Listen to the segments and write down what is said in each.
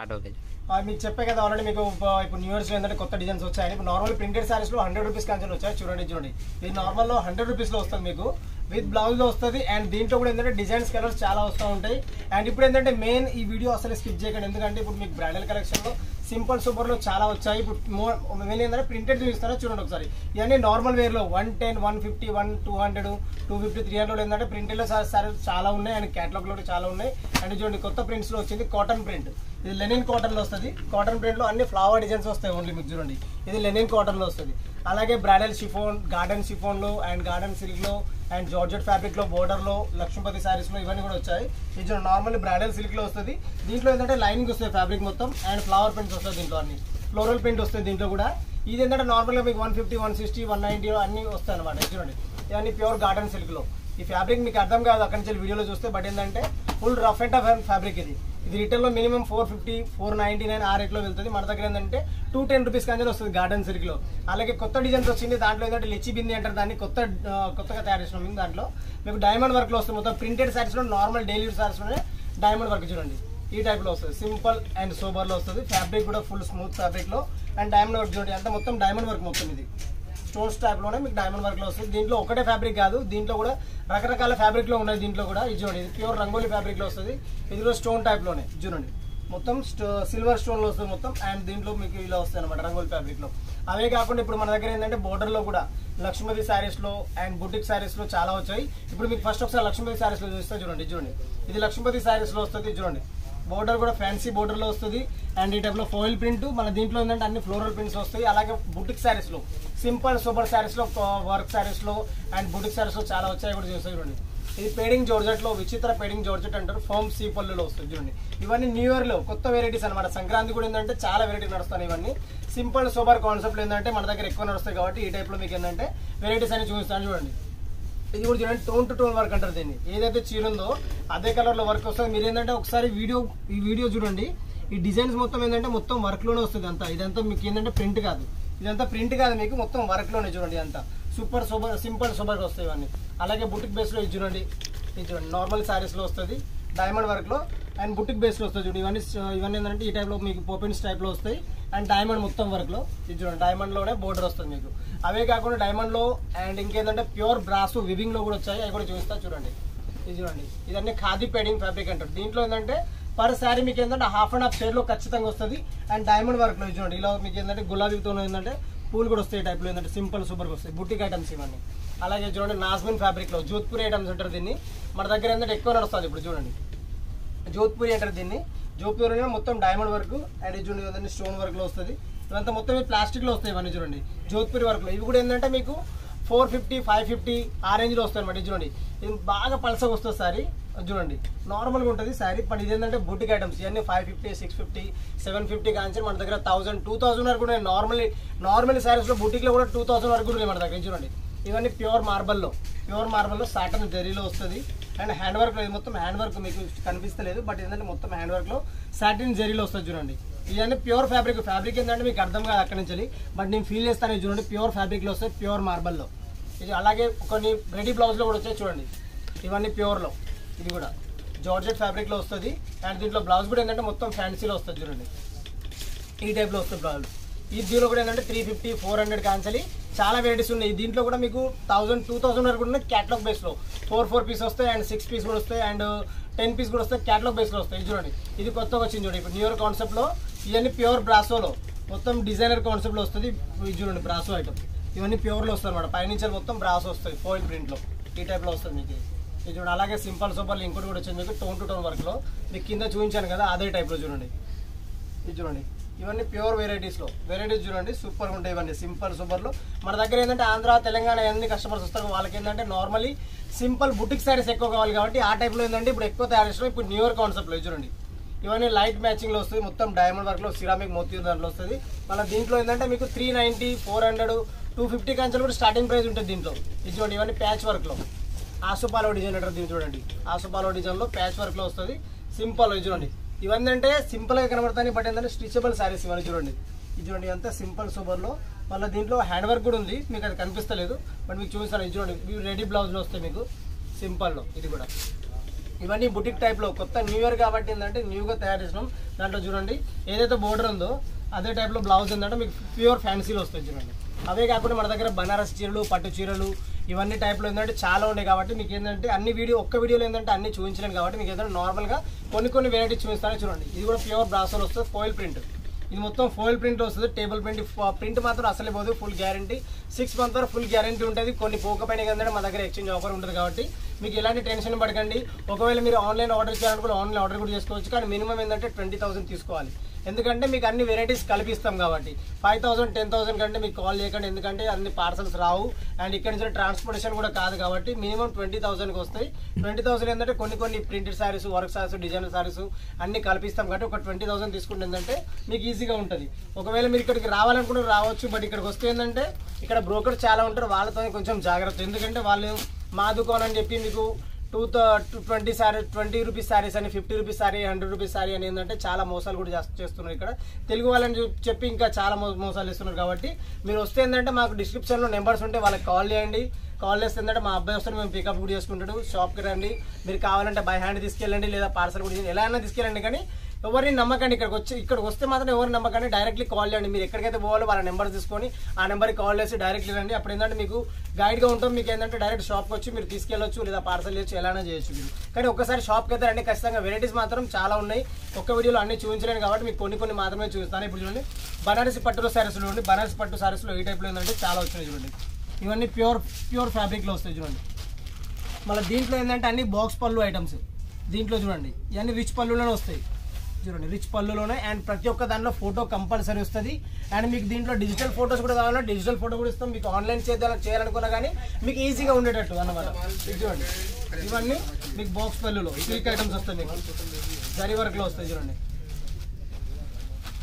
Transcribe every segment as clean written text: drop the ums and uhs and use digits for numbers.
Start అవుతాయి. మీకు చెప్పే కదా ఆల్రెడీ మీకు ఇప్పుడు న్యూ ఇయర్స్ ఏంటంటే కొత్త డిజైన్స్ వచ్చాయి. ఇప్పుడు నార్మల్ ప్రింటెడ్ సారీస్ లో 100 రూపీస్ కాంచెలు వచ్చాయి. చూడండి ఇది నార్మల్ లో 100 రూపీస్ లో వస్తుంది మీకు, విత్ బ్లౌజ్ లో వస్తుంది. అండ్ దీంట్లో కూడా ఏంటంటే డిజైన్స్ కలర్స్ చాలా వస్తూ ఉంటాయి. అండ్ ఇప్పుడు ఏంటంటే మెయిన్ ఈ వీడియో అసలు స్కిప్ చేయకండి, ఎందుకంటే ఇప్పుడు మీకు బ్రైడల్ కలెక్షన్ లో సింపుల్ సూపర్ లో చాలా వచ్చాయి. ఇప్పుడు మెయిన్ ఏంటంటే ప్రింటెడ్ చూపిస్తారో చూడండి ఒకసారి. ఇవన్నీ నార్మల్ వేర్ లో 110, 150, 200, 250, 300 ఏంటంటే ప్రింటెడ్ లో సారీస్ చాలా ఉన్నాయి. అండ్ క్యాటలాగ్ లో చాలా ఉన్నాయి. అండ్ చూడండి కొత్త ప్రింట్స్ లో వచ్చింది కాటన్ ప్రింట్. ఇది లెనిన్ కాటన్ లో వస్తుంది. కాటన్ ప్రింట్ లో అన్ని ఫ్లవర్ డిజైన్స్ వస్తాయి ఓన్లీ మీకు. చూడండి ఇది లెనిన్ కాటన్ లో వస్తుంది. అలాగే బ్రైడల్ షిఫోన్, గార్డెన్ షిఫోన్ లో అండ్ గార్డెన్ సిల్క్ లో అండ్ జార్జెట్ ఫ్యాబ్రిక్ లో, బోర్డర్ లో, లక్ష్మీపతి సారీస్ లో ఇవన్నీ కూడా వచ్చాయి. ఇది నార్మల్ బ్రైడల్ సిల్క్ లో వస్తుంది. దీంట్లో ఏంటంటే లైనింగ్ వస్తుంది ఫ్యాబ్రిక్ మొత్తం అండ్ ఫ్లవర్ ప్రింట్స్ వస్తుంది. దీంట్లో అన్ని ఫ్లోరల్ ప్రింట్ వస్తుంది దీంట్లో కూడా. ఇది ఏంటంటే నార్మల్ గా మీకు 150, 160, 190 అన్ని వస్తాయి అనమాట. చూడండి ఇవన్నీ ప్యూర్ గార్డెన్ సిల్క్ లో. ఈ ఫ్యాబ్రిక్ మీకు అర్థం కాదు అక్కడి నుంచి వీడియోలో చూస్తే, బట్ ఏంటంటే full rough and tough fabric ఇది. ఇది రిటైల్ లో మినిమం 450, 499 ఆ రేట్ లో వెళ్తుంది. మన దగ్గర ఏంటంటే 210 రూపీస్ కానీ వస్తుంది గార్డెన్ సిల్క్ లో. అలాగే కొత్త డిజైన్స్ వచ్చింది. దాంట్లో ఏంటంటే లిచ్చి బింది అంటారు దాన్ని, కొత్తగా తయారు చేసిన దాంట్లో మీకు డైమండ్ వర్క్ లో వస్తుంది. మొత్తం ప్రింటెడ్ సారీస్ లో నార్మల్ డైలీ సారీస్ లోనే డైమండ్ వర్క్ చూడండి ఈ టైప్ లో వస్తుంది. సింపుల్ అండ్ సోబర్ లో వస్తుంది. ఫ్యాబ్రిక్ కూడా ఫుల్ స్మూత్ ఫ్యాబ్రిక్ లో అండ్ డైమండ్ వర్క్ చూడండి అంతా మొత్తం డైమండ్ వర్క్ మొత్తం. ఇది స్టోన్స్ టైప్ లోనే మీకు డైమండ్ వర్క్ లో వస్తుంది. దీంట్లో ఒకటే ఫ్యాబ్రిక్ కాదు, దీంట్లో కూడా రకరకాల ఫ్యాబ్రిక్ లో ఉన్నాయి. దీంట్లో కూడా ఇది చూడండి ఇది ప్యూర్ రంగోలీ ఫ్యాబ్రిక్ లో వస్తుంది. ఇది కూడా స్టోన్ టైప్ లోనే చూడండి మొత్తం సిల్వర్ స్టోన్ లో వస్తుంది మొత్తం. అండ్ దీంట్లో మీకు ఇలా వస్తాయి అనమాట రంగోలీ ఫ్యాబ్రిక్ లో. అవే కాకుండా ఇప్పుడు మన దగ్గర ఏంటంటే బోర్డర్ లో కూడా లక్ష్మీపతి సారీస్ లో అండ్ బుటిక్ సారీస్ లో చాలా వచ్చాయి. ఇప్పుడు మీకు ఫస్ట్ ఒకసారి లక్ష్మీపతి సారీస్ లో చూస్తే చూడండి ఇది లక్ష్మీపతి సారీస్ లో వస్తుంది. చూడండి బోర్డర్ కూడా ఫ్యాన్సీ బోర్డర్ లో వస్తుంది. అండ్ ఈ టైప్ లో ఫాయిల్ ప్రింట్. మన దీంట్లో ఏంటంటే అన్ని ఫ్లోరల్ ప్రింట్స్ వస్తాయి. అలాగే బుటిక్ సారీస్ లో సింపుల్ సూపర్ సారీస్ లో, వర్క్ సారీస్ లో అండ్ బుటిక్ సారీస్ లో చాలా వచ్చాయి కూడా చూస్తాయి. చూడండి ఇది పేడింగ్ జార్జెట్ లో, విచిత్ర పేడింగ్ జార్జెట్ అంటారు. ఫోమ్ సీ పళ్ళులో వస్తుంది. చూడండి ఇవన్నీ న్యూ ఇయర్ లో కొత్త వెరైటీస్ అనమాట. సంక్రాంతి కూడా ఏంటంటే చాలా వెరైటీ నడుస్తాయి. ఇవన్నీ సింపుల్ సూపర్ కాన్సెప్ట్ ఏంటంటే మన దగ్గర ఎక్కువ నడుస్తాయి కాబట్టి ఈ టైప్ లో మీకు ఏంటంటే వెరైటీస్ అని చూపిస్తాను. చూడండి ఇది కూడా చూడండి టోన్ టు టోన్ వర్క్ అంటారు దీన్ని. ఏదైతే చీర ఉందో అదే కలర్ లో వర్క్ వస్తుంది. మీరు ఏంటంటే ఒకసారి ఈ వీడియో చూడండి. ఈ డిజైన్స్ మొత్తం ఏంటంటే మొత్తం వర్క్ లోనే వస్తుంది అంతా. ఇదంతా మీకు ఏంటంటే ప్రింట్ కాదు, ఇదంతా ప్రింట్ కాదు మీకు మొత్తం వర్క్ లోనే. చూడండి అంతా సూపర్ సూపర్ సింపుల్ సూపర్ వస్తాయి ఇవన్నీ. అలాగే బుటిక్ బేస్ లో ఇది చూడండి నార్మల్ సారీస్ లో వస్తుంది డైమండ్ వర్క్ లో అండ్ బుటిక్ బేస్ లో వస్తుంది. చూడండి ఇవన్నీ ఏంటంటే ఈ టైప్ లో మీకు పోపెన్స్ టైప్ లో వస్తాయి అండ్ డైమండ్ మొత్తం వర్క్ లో. ఇది చూడండి డైమండ్ లోనే బోర్డర్ వస్తుంది మీకు. అవే కాకుండా డైమండ్ లో అండ్ ఇంకేంటంటే ప్యూర్ బ్రాస్ వివింగ్ లో కూడా వచ్చాయి. అవి కూడా చూపిస్తా చూడండి. ఇది చూడండి ఇదన్నీ ఖాదీ పేడింగ్ ఫ్యాబ్రిక్ అంటారు. దీంట్లో ఏంటంటే పర్ శారీ మీకు ఏంటంటే హాఫ్ అండ్ హాఫ్ షేడ్ లో ఖచ్చితంగా వస్తుంది. అండ్ డైమండ్ వర్క్ లో చూడండి ఇలా మీకు ఏంటంటే గులాబీతో ఏంటంటే పూలు కూడా వస్తాయి. టైప్ లో ఏంటంటే సింపుల్ సూపర్ వస్తాయి బుటిక్ ఐటమ్స్ ఇవన్నీ. అలాగే చూడండి నాస్మిన్ ఫ్యాబ్రిక్ లో జోధ్పూరి ఐటమ్స్ అంటారు దీన్ని. మన దగ్గర ఏంటంటే ఎక్కువ నడుస్తుంది ఇప్పుడు. చూడండి జోధ్పూరి అంటారు దీన్ని. జోధ్పూరి మొత్తం డైమండ్ వర్క్ అండ్ ఇది చూడండి స్టోన్ వర్క్ లో వస్తుంది. ఇవంతా మొత్తం ప్లాస్టిక్ లో వస్తాయి ఇవన్నీ. చూడండి జోధ్పూరి వర్క్ లో ఇవి కూడా ఏంటంటే మీకు 450, 550 ఆ రేంజ్ లో వస్తాయి అనమాట. చూడండి ఇది బాగా పలసగా వస్తుంది సారీ. చూడండి నార్మల్ గా ఉంటుంది సారీ. బట్ ఇదేంటంటే బుటిక్ ఐటమ్స్ ఇవన్నీ 550, 650, 750 కానీ మన దగ్గర 1000, 2000 వరకు ఉన్నాయి. నార్మల్ సారీస్ లో బుటిక్ లో కూడా 2000 వరకు ఉన్నాయి మన దగ్గర. చూడండి ఇవన్నీ ప్యూర్ మార్బల్ లో సాటన్ జరీలో వస్తుంది. అండ్ హ్యాండ్ వర్క్ లో ఇది మొత్తం హ్యాండ్ వర్క్ మీకు కనిపిస్తలేదు, బట్ ఏంటంటే మొత్తం హ్యాండ్ వర్క్ లో సాటిన్ జరీలో వస్తుంది. చూడండి ఇవన్నీ ప్యూర్ ఫ్యాబ్రిక్ ఏంటంటే మీకు అర్థం కాదు అక్కడి నుంచి, బట్ నేను ఫీల్ చేస్తాను. చూడండి ప్యూర్ ఫ్యాబ్రిక్ లో వస్తాయి, ప్యూర్ మార్బల్ లో. ఇది అలాగే కొన్ని రెడీ బ్లౌజ్ లో కూడా వచ్చాయి. చూడండి ఇవన్నీ ప్యూర్ లో. ఇది కూడా జార్జెట్ ఫ్యాబ్రిక్ లో వస్తుంది. అండ్ దీంట్లో బ్లౌజ్ కూడా ఏంటంటే మొత్తం ఫ్యాన్సీలో వస్తుంది. చూడండి ఈ టైప్ లో వస్తుంది బ్లౌజ్. ఈ దీనిలో కూడా ఏంటంటే 350, 400 కాన్సలి చాలా వెరైటీస్ ఉన్నాయి. దీంట్లో కూడా మీకు 1000, 2000 వరకు ఉన్నాయి. క్యాటలాగ్ బేస్ లో 4 పీస్ వస్తాయి అండ్ 6 పీస్ కూడా వస్తాయి అండ్ 10 పీస్ కూడా వస్తాయి. క్యాటలాగ్ బేస్ లో వస్తాయి. చూడండి ఇది కొత్తగా వచ్చింది. చూడండి ఇప్పుడు న్యూ ఇయర్ కాన్సెప్ట్ లో ఇవన్నీ ప్యూర్ బ్రాసోలో మొత్తం డిజైనర్ కాన్సెప్ట్ లో వస్తుంది. ఇది చూడండి బ్రాసో ఐటమ్ ఇవన్నీ ప్యూర్ లో వస్తాయి అనమాట. పైనుంచి మొత్తం బ్రాసో వస్తుంది ఫోయిల్ ప్రింట్ లో ఈ టైప్ లో వస్తుంది మీకు. ఇది చూడండి అలాగే సింపుల్ సూపర్ ఇంకోటి కూడా వచ్చింది మీకు టోన్ టు టోన్ వర్క్ లో. మీకు కింద చూపించాను కదా అదే టైప్ లో. చూడండి ఇది చూడండి ఇవన్నీ ప్యూర్ వెరైటీస్ చూడండి సూపర్ ఉంటాయి. ఇవన్నీ సింపుల్ సూపర్ లో మన దగ్గర ఏంటంటే ఆంధ్ర, తెలంగాణ ఎన్ని కస్టమర్స్ వస్తారు వాళ్ళకి ఏంటంటే నార్మల్లీ సింపుల్ బుటిక్ సారీస్ ఎక్కువ కావాలి కాబట్టి ఆ టైప్ లో ఏంటంటే ఇప్పుడు ఎక్కువ తయారు చేస్తున్నాం. ఇప్పుడు న్యూ ఇయర్ కాన్సెప్ట్ లో చూడండి ఇవన్నీ లైట్ మ్యాచింగ్ లో వస్తుంది. మొత్తం డైమండ్ వర్క్ లో సిరామిక్ మోతీ దాంట్లో వస్తుంది. మళ్ళీ దీంట్లో ఏంటంటే మీకు 390, 400, 250 కాంచెలు కూడా స్టార్టింగ్ ప్రైస్ ఉంటుంది దీంట్లో. ఇది చూడండి ఇవన్నీ ప్యాచ్ వర్క్ లో ఆసుపాలో డిజైన్ అంటారు దీన్ని. చూడండి ఆసుపాలో డిజైన్ లో ప్యాచ్ వర్క్ లో వస్తుంది సింపుల్. ఇది చూడండి ఇవన్నీ అంటే సింపుల్ గా కనబడతాయి, బట్ ఏంటంటే స్టిచబుల్ సారీస్ ఇవన్నీ. చూడండి ఇది చూడండి అంతా సింపుల్ సూపర్ లో. మళ్ళీ దీంట్లో హ్యాండ్ వర్క్ కూడా ఉంది, మీకు అది కనిపిస్తలేదు బట్ మీకు చూపిస్తాను. ఇది చూడండి ఇవి రెడీ బ్లౌజ్ లో వస్తాయి మీకు సింపుల్ లో. ఇది కూడా ఇవన్నీ బుటిక్ టైప్లో కొత్త న్యూ ఇయర్ కాబట్టి ఏంటంటే న్యూగా తయారు చేసినాం. దాంట్లో చూడండి ఏదైతే బోర్డర్ ఉందో అదే టైప్లో బ్లౌజ్ ఏంటంటే మీకు ప్యూర్ ఫ్యాన్సీలో వస్తుంది చూడండి. అవే కాకుండా మన దగ్గర బనారస్ చీరలు, పట్టు చీరలు ఇవన్నీ టైప్లో ఏంటంటే చాలా ఉన్నాయి కాబట్టి మీకు ఏంటంటే అన్ని ఒక్క వీడియోలో ఏంటంటే అన్ని చూపించలేను కాబట్టి మీకు ఏంటంటే నార్మల్గా కొన్ని వెరైటీస్ చూపిస్తానే చూడండి. ఇది కూడా ప్యూర్ బ్రాసోలో వస్తుంది, ఫాయిల్ ప్రింట్. ఇది మొత్తం ఫాయిల్ ప్రింట్ వస్తుంది, టేబుల్ ప్రింట్ మాత్రం అసలే పోదు, ఫుల్ గ్యారంటీ. 6 months వరకు ఫుల్ గ్యారంటీ ఉంటుంది. కొన్ని పోకపోయినా ఏంటంటే మా దగ్గర ఎక్స్చేంజ్ ఆఫర్ ఉంటుంది కాబట్టి మీకు ఎలాంటి టెన్షన్ పడకండి. ఒకవేళ మీరు ఆన్లైన్ ఆర్డర్ చేయాలనుకుంటే ఆన్లైన్ ఆర్డర్ కూడా చేసుకోవచ్చు, కానీ మినిమం ఏంటంటే 20,000 తీసుకోవాలి. ఎందుకంటే మీకు అన్ని వెరైటీస్ కల్పిస్తాం కాబట్టి 5,000 10,000 కంటే మీకు కాల్ చేయకండి. ఎందుకంటే అన్ని పార్సల్స్ రావు అండ్ ఇక్కడ నుంచి ట్రాన్స్పోర్టేషన్ కూడా కాదు కాబట్టి మినిమం 20,000కి వస్తాయి. 20,000 ఏంటంటే కొన్ని printed saris, work saris, designer saris అన్ని కల్పిస్తాం కాబట్టి ఒక 20,000 తీసుకుంటే ఏంటంటే మీకు ఈజీగా ఉంటుంది. ఒకవేళ మీరు ఇక్కడికి రావాలనుకుంటే రావచ్చు, బట్ ఇక్కడికి వస్తే ఏంటంటే ఇక్కడ బ్రోకర్ చాలా ఉంటారు, వాళ్ళతో కొంచెం జాగ్రత్త. ఎందుకంటే వాళ్ళు మా దుకాణం అని చెప్పి మీకు 20 రూపీస్ సారీస్ అని, 50 రూపీస్ సారీ, 100 రూపీస్ సారీ అని ఏంటంటే చాలా మోసాలు కూడా చేస్తున్నారు. ఇక్కడ తెలుగు వాళ్ళని చెప్పి ఇంకా చాలా మోసాలు ఇస్తున్నారు. కాబట్టి మీరు వస్తే ఏంటంటే మాకు డిస్క్రిప్షన్లో నెంబర్స్ ఉంటే వాళ్ళకి కాల్ చేయండి. కాల్ చేస్తే ఏంటంటే మా అబ్బాయి వస్తారు, మేము పికప్ కూడా చేసుకుంటాడు. షాప్కి రండి, మీరు కావాలంటే బై హ్యాండ్ తీసుకెళ్ళండి లేదా పార్సల్ కూడా ఎలా అయినా తీసుకెళ్ళండి. కానీ ఎవరిని నమ్మకండి, ఇక్కడికి వస్తే మాత్రం ఎవరిని నమ్మకండి, డైరెక్ట్లీ కాల్ చేయండి. మీరు ఎక్కడికైతే పోవాలో వాళ్ళ నెంబర్ తీసుకొని ఆ నెంబర్కి కాల్ చేసి డైరెక్ట్లీ రండి. అప్పుడు ఏంటంటే మీకు గైడ్గా ఉంటాం. మీకు ఏంటంటే డైరెక్ట్ షాప్కి వచ్చి మీరు తీసుకెళ్ళొచ్చు లేదా పార్సల్ చేయొచ్చు, ఎలానే చేయొచ్చు మీరు. కానీ ఒక్కసారి షాప్కి అయితే రండి ఖచ్చితంగా. వెరైటీస్ మాత్రం చాలా ఉన్నాయి, ఒక్క వీడియోలో అన్ని చూపించలేను కాబట్టి మీకు కొన్ని మాత్రమే చూపిస్తాను. ఇప్పుడు చూడండి బనారసి పట్టులో సారీస్లో చూడండి, బనారసి పట్టు సారీస్లో ఈ టైప్లో ఏంటంటే చాలా వచ్చినాయి చూడండి. ఇవన్నీ ప్యూర్ ఫ్యాబ్రిక్లో వస్తాయి చూడండి. మళ్ళీ దీంట్లో ఏంటంటే అన్ని బాక్స్ పళ్ళు ఐటమ్స్. దీంట్లో చూడండి ఇవన్నీ రిచ్ పళ్ళులోనే వస్తాయి చూడండి, రిచ్ పళ్ళులోనే. అండ్ ప్రతి ఒక్క దాంట్లో ఫోటో కంపల్సరీ వస్తుంది. అండ్ మీకు దీంట్లో డిజిటల్ ఫోటోస్ కూడా కావాలంటే డిజిటల్ ఫోటో కూడా ఇస్తాం. మీకు ఆన్లైన్ చేయాలనుకున్నా కానీ మీకు ఈజీగా ఉండేటట్టు అన్నమాట. చూడండి ఇవన్నీ మీకు బాక్స్ పళ్ళులో సిల్క్ ఐటమ్స్ వస్తాయి, మీకు జరీ వర్క్లో వస్తాయి చూడండి.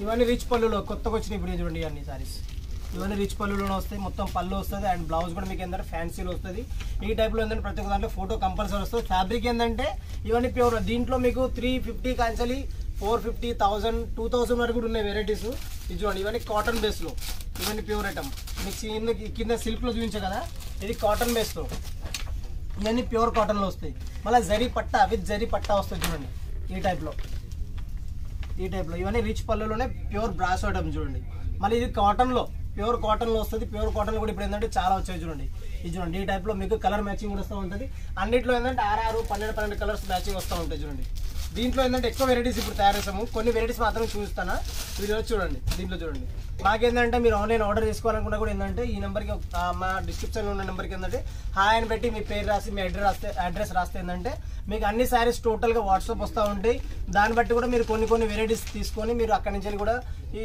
ఇవన్నీ రిచ్ పళ్ళులో కొత్తగా వచ్చినాయి ఇప్పుడు చూడండి. ఇవన్నీ సారీస్ ఇవన్నీ రిచ్ పళ్ళులోనే వస్తాయి, మొత్తం పళ్ళు వస్తుంది. అండ్ బ్లౌజ్ కూడా మీకు ఏంటంటే ఫ్యాన్సీలో వస్తుంది. ఈ టైప్లో ఏంటంటే ప్రతి ఒక్క దాంట్లో ఫోటో కంపల్సరీ వస్తుంది. ఫ్యాబ్రిక్ ఏంటంటే ఇవన్నీ ప్యూర్. దీంట్లో మీకు 350 కాంచలి 450, 1000, 2000 వరకు కూడా ఉన్నాయి వెరైటీస్. ఇది చూడండి ఇవన్నీ కాటన్ బేస్లో, ఇవన్నీ ప్యూర్ ఐటమ్. మీకు కింద సిల్క్లో చూపించే కదా, ఇది కాటన్ బేస్లో. ఇవన్నీ ప్యూర్ కాటన్లో వస్తాయి. మళ్ళీ జరీ పట్టా విత్ జరీ పట్టా వస్తుంది చూడండి ఈ టైప్లో. ఇవన్నీ రిచ్ పళ్ళులోనే ప్యూర్ బ్రాస్ ఐటమ్ చూడండి. మళ్ళీ ఇది కాటన్లో, ప్యూర్ కాటన్లో వస్తుంది. ప్యూర్ కాటన్ కూడా ఇప్పుడు ఏంటంటే చాలా వచ్చాయి చూడండి. ఇది చూడండి ఈ టైప్లో మీకు కలర్ మ్యాచింగ్ కూడా వస్తూ ఉంటుంది. అన్నింటిలో ఏంటంటే 6, 12 కలర్స్ మ్యాచింగ్ వస్తూ ఉంటాయి చూడండి. దీంట్లో ఏంటంటే ఎక్కువ వెరైటీస్ ఇప్పుడు తయారు చేసాము, కొన్ని వెరైటీస్ మాత్రం చూపిస్తాను. వీడియో చూడండి. దీంట్లో చూడండి మాకేంటంటే మీరు ఆన్లైన్ ఆర్డర్ చేసుకోవాలనుకున్నా కూడా ఏంటంటే ఈ నెంబర్కి మా డిస్క్రిప్షన్లో ఉన్న నెంబర్కి ఏంటంటే హాయ్ అని పెట్టి మీ పేరు రాసి మీ అడ్రస్ రాస్తే ఏంటంటే మీకు అన్ని శారీస్ టోటల్గా వాట్సాప్ వస్తూ ఉంటాయి. దాన్ని బట్టి కూడా మీరు కొన్ని వెరైటీస్ తీసుకొని మీరు అక్కడి నుంచి కూడా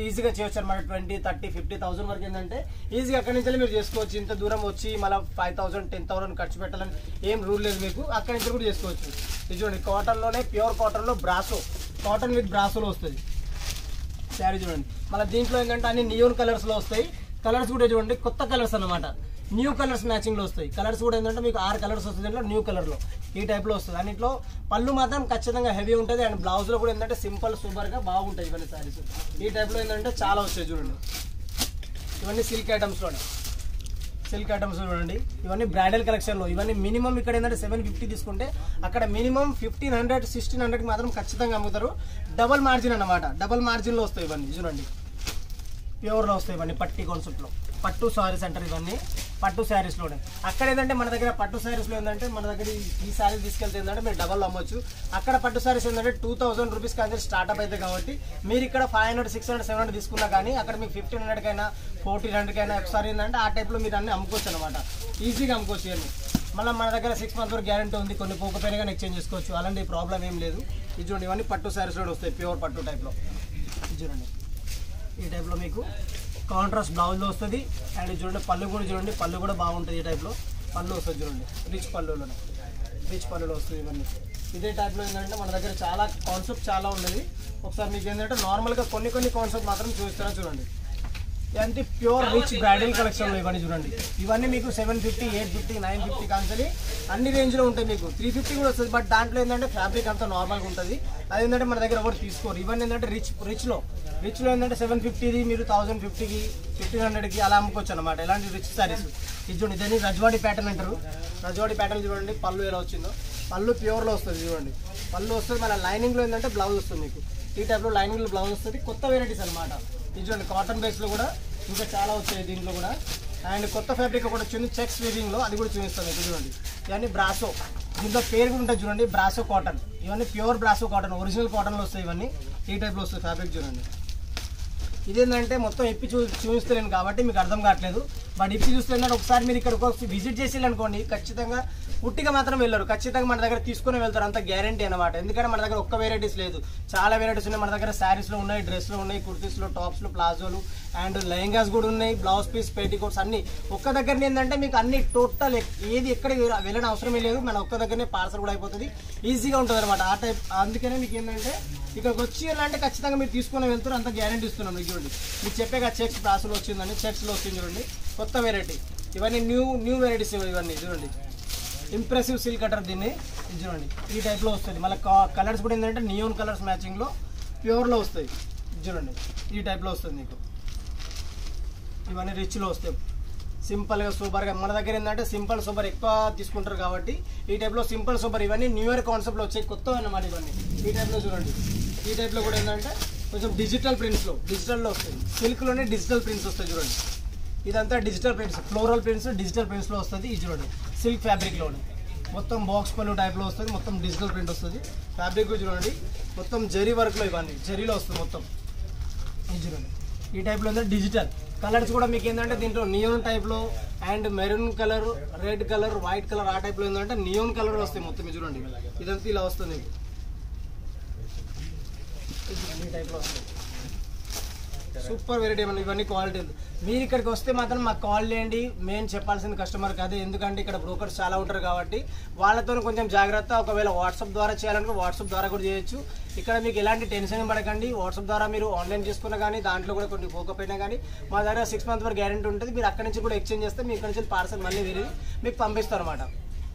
ఈజీగా చేయొచ్చు అనమాట. 20, 30, 50,000 వరకు ఏంటంటే ఈజీగా అక్కడి నుంచి మీరు చేసుకోవచ్చు. ఇంత దూరం వచ్చి మళ్ళీ 5,000, 10,000 ఖర్చు పెట్టాలని ఏం రూల్ లేదు మీకు, అక్కడి నుంచి కూడా చేసుకోవచ్చు. ఇది చూడండి కాటన్లోనే ప్యూర్ కాటన్లో బ్రాసో, కాటన్ విత్ బ్రాసోలో వస్తుంది శారీ చూడండి. మళ్ళీ దీంట్లో ఏంటంటే అన్ని నియోన్ కలర్స్లో వస్తాయి. కలర్స్ కూడా చూడండి కొత్త కలర్స్ అనమాట, న్యూ కలర్స్ మ్యాచింగ్లో వస్తాయి. కలర్స్ కూడా ఏంటంటే మీకు 6 కలర్స్ వస్తుంది, దాంట్లో న్యూ కలర్లో ఈ టైప్లో వస్తుంది. అన్నింటిలో పళ్ళు మాత్రం ఖచ్చితంగా హెవీ ఉంటుంది. అండ్ బ్లౌజ్లో కూడా ఏంటంటే సింపుల్ సూపర్గా బాగుంటాయి ఇవన్నీ శారీస్. ఈ టైప్లో ఏంటంటే చాలా వస్తాయి చూడండి. ఇవన్నీ సిల్క్ ఐటమ్స్లోనే, సిల్క్ ఐటమ్స్ చూడండి. ఇవన్నీ బ్రైడల్ కలెక్షన్లో. ఇవన్నీ మినిమం ఇక్కడ ఏంటంటే 750 తీసుకుంటే అక్కడ మినిమం 1500, 1600కి మాత్రం ఖచ్చితంగా అమ్ముతారు. డబల్ మార్జిన్ అన్నమాట, డబల్ మార్జిన్లో వస్తాయి ఇవన్నీ చూడండి. ప్యూర్లో వస్తాయి ఇవన్నీ పట్టి కాన్సెప్ట్లో. పట్టు సారీస్ అంటారు ఇవన్నీ, పట్టు శారీస్లోనే. అక్కడ ఏంటంటే మన దగ్గర పట్టు శారీస్లో ఏంటంటే మన దగ్గర ఈ శారీస్ తీసుకెళ్తే ఏంటంటే మీరు డబల్ అమ్మొచ్చు. అక్కడ పట్టు శారీస్ ఏంటంటే 2000 రూపీస్ కానీ స్టార్ట్అప్ అయితే కాబట్టి మీరు ఇక్కడ 500, 600, 700 తీసుకున్నా కానీ అక్కడ మీకు 1500కైనా 1400కైనా ఒకసారి ఏంటంటే ఆ టైప్లో మీరు అన్ని అమ్ముకోవచ్చు అనమాట. ఈజీగా అమ్ముకోవచ్చు ఇవన్నీ. మళ్ళీ మన దగ్గర 6 months వరకు గ్యారెంటీ ఉంది, కొన్ని పోకపోయినా కానీ ఎక్స్చేంజ్ చేసుకోవచ్చు, అలాంటి ప్రాబ్లం ఏం లేదు. ఇది చూడండి ఇవన్నీ పట్టు శారీస్లో వస్తాయి, ప్యూర్ పట్టు టైప్లో. ఇది చూడండి ఈ టైప్లో మీకు కాంట్రాస్ట్ బ్లౌజ్లో వస్తుంది. అండ్ చూడండి పళ్ళు కూడా చూడండి, పళ్ళు కూడా బాగుంటుంది. ఈ టైప్లో పళ్ళు వస్తుంది చూడండి, రిచ్ పళ్ళులో వస్తుంది ఇవన్నీ. ఇదే టైప్లో ఏంటంటే మన దగ్గర చాలా కాన్సెప్ట్ చాలా ఉన్నది. ఒకసారి మీకు ఏంటంటే నార్మల్గా కొన్ని కాన్సెప్ట్ మాత్రం చూపిస్తారా చూడండి. ఇవన్నీ ప్యూర్ రిచ్ బ్రైడల్ కలెక్షన్లో ఇవన్నీ చూడండి. ఇవన్నీ మీకు 750, 850, 950 కాన్సలి అన్ని రేంజ్లో ఉంటాయి. మీకు 350 కూడా వస్తుంది, బట్ దాంట్లో ఏంటంటే ఫ్యాబ్రిక్ అంతా నార్మల్గా ఉంటుంది. అది ఏంటంటే మన దగ్గర ఎవరు తీసుకోరు. ఇవన్నీ ఏంటంటే రిచ్లో ఏంటంటే 750ది మీరు 1050కి, 1500కి అలా అమ్ముకోవచ్చు అనమాట. ఇలాంటి రిచ్ సారీస్. ఇది చూడండి, ఇదని రజ్వాడి ప్యాటర్న్ అంటారు. రజ్వాడి ప్యాటర్న్ చూడండి, పళ్ళు ఎలా వచ్చిందో పళ్ళు ప్యూర్లో వస్తుంది చూడండి, పళ్ళు వస్తుంది. మళ్ళీ లైనింగ్లో ఏంటంటే బ్లౌజ్ వస్తుంది మీకు. ఈ టైప్లో లైనింగ్లో బ్లౌజ్ వస్తుంది. కొత్త వెరైటీస్ అనమాట ఇది చూడండి. కాటన్ బేస్లో కూడా ఇంకా చాలా వచ్చాయి దీంట్లో కూడా. అండ్ కొత్త ఫ్యాబ్రిక్ ఒకటి వచ్చింది చెక్స్ వీవింగ్లో, అది కూడా చూపిస్తాను మీకు చూడండి. ఇవన్నీ బ్రాసో, దీంట్లో పేరు కూడా ఉంటుంది చూడండి, బ్రాసో కాటన్. ఇవన్నీ ప్యూర్ బ్రాసో కాటన్, ఒరిజినల్ కాటన్లో వస్తాయి ఇవన్నీ. ఈ టైప్లో వస్తుంది ఫ్యాబ్రిక్ చూడండి. ఇదేంటంటే మొత్తం ఇప్పి చూపిస్తలేను కాబట్టి మీకు అర్థం కావట్లేదు. బట్ ఇప్పి చూస్తే ఒకసారి మీరు ఇక్కడ విజిట్ చేసి అనుకోండి, ఖచ్చితంగా ఉట్టిగా మాత్రం వెళ్ళరు, ఖచ్చితంగా మన దగ్గర తీసుకుని వెళ్తారు, అంత గ్యారంటీ అనమాట. ఎందుకంటే మన దగ్గర ఒక్క వెరైటీస్ లేదు, చాలా వెరైటీస్ ఉన్నాయి మన దగ్గర. శారీస్లో ఉన్నాయి, డ్రెస్లో ఉన్నాయి, కుర్తీస్లో, టాప్స్లో, ప్లాజోలు అండ్ లెహంగాస్ కూడా ఉన్నాయి, బ్లౌజ్ పీస్, పెయిటికోట్స్ అన్ని ఒక్క దగ్గరనే. ఏంటంటే మీకు అన్ని టోటల్ ఏది ఎక్కడ వెళ్ళని అవసరమే లేదు, మన ఒక్క దగ్గరనే పార్సల్ కూడా అయిపోతుంది, ఈజీగా ఉంటుంది అనమాట ఆ టైప్. అందుకనే మీకు ఏంటంటే ఇక్కడికి వచ్చి అంటే ఖచ్చితంగా మీరు తీసుకుని వెళ్తారు, అంత గ్యారంటీ ఇస్తున్నాం మీకు చూడండి. మీకు చెప్పాక చెక్స్ బ్రాసులో వచ్చిందండి, చెక్స్లో వచ్చింది చూడండి, కొత్త వెరైటీ. ఇవన్నీ న్యూ వెరైటీస్ ఇవన్నీ చూడండి. ఇంప్రెసివ్ సిల్క్ కటర్ దీన్ని చూడండి, ఈ టైప్లో వస్తుంది. మళ్ళీ కలర్స్ కూడా ఏంటంటే నియోన్ కలర్స్ మ్యాచింగ్లో ప్యూర్లో వస్తాయి చూడండి, ఈ టైప్లో వస్తుంది మీకు. ఇవన్నీ రిచ్లో వస్తాయి, సింపుల్గా సూపర్గా. మన దగ్గర ఏంటంటే సింపుల్ సూపర్ ఎక్కువ తీసుకుంటారు కాబట్టి ఈ టైప్లో సింపుల్ సూపర్. ఇవన్నీ న్యూ ఇయర్ కాన్సెప్ట్లో వచ్చాయి, కొత్త అన్నమాట ఇవన్నీ. ఈ టైప్లో చూడండి, ఈ టైప్లో కూడా ఏంటంటే కొంచెం డిజిటల్ డిజిటల్లో వస్తుంది. సిల్క్లోనే డిజిటల్ ప్రింట్స్ వస్తాయి చూడండి. ఇదంతా digital prints, floral prints digital ప్రింట్స్లో వస్తుంది. ఇది చూడండి సిల్క్ ఫ్యాబ్రిక్లోనే మొత్తం బాక్స్ పళ్ళు టైప్లో వస్తుంది, మొత్తం డిజిటల్ ప్రింట్ వస్తుంది. ఫ్యాబ్రిక్ చూడండి మొత్తం జరీ వర్క్లో, ఇవన్నీ జరీలో వస్తుంది మొత్తం. ఇది చూడండి ఈ టైప్లో ఏంటంటే డిజిటల్ కలర్స్ కూడా మీకు ఏంటంటే దీంట్లో నియోన్ టైప్లో and maroon colour, red colour, white colour ఆ టైప్లో ఏంటంటే నియోన్ కలర్ వస్తాయి మొత్తం. ఇది చూడండి ఇదంతా ఇలా వస్తుంది ఈ టైప్లో వస్తుంది. సూపర్ వెరైటీ ఏమన్నా ఇవన్నీ క్వాలిటీ. మీరు ఇక్కడికి వస్తే మాత్రం మాకు కాల్ చేయండి, మేము చెప్పాల్సింది కస్టమర్ కాదు. ఎందుకంటే ఇక్కడ బ్రోకర్స్ చాలా ఉంటారు కాబట్టి వాళ్ళతో కొంచెం జాగ్రత్త. ఒకవేళ వాట్సాప్ ద్వారా చేయాలంటే వాట్సాప్ ద్వారా కూడా చేయొచ్చు. ఇక్కడ మీకు ఎలాంటి టెన్షన్ పడకండి. వాట్సాప్ ద్వారా మీరు ఆన్లైన్ చేసుకున్నా కానీ దాంట్లో కూడా కొన్ని పోకపోయినా కానీ మా దగ్గర 6 months వరకు గ్యారెంటీ ఉంటుంది. మీరు అక్కడి నుంచి కూడా ఎక్స్చేంజ్ చేస్తే మీ ఇక్కడ నుంచి పార్సల్ మళ్ళీ తిరిగి మీకు పంపిస్తారు అన్నమాట.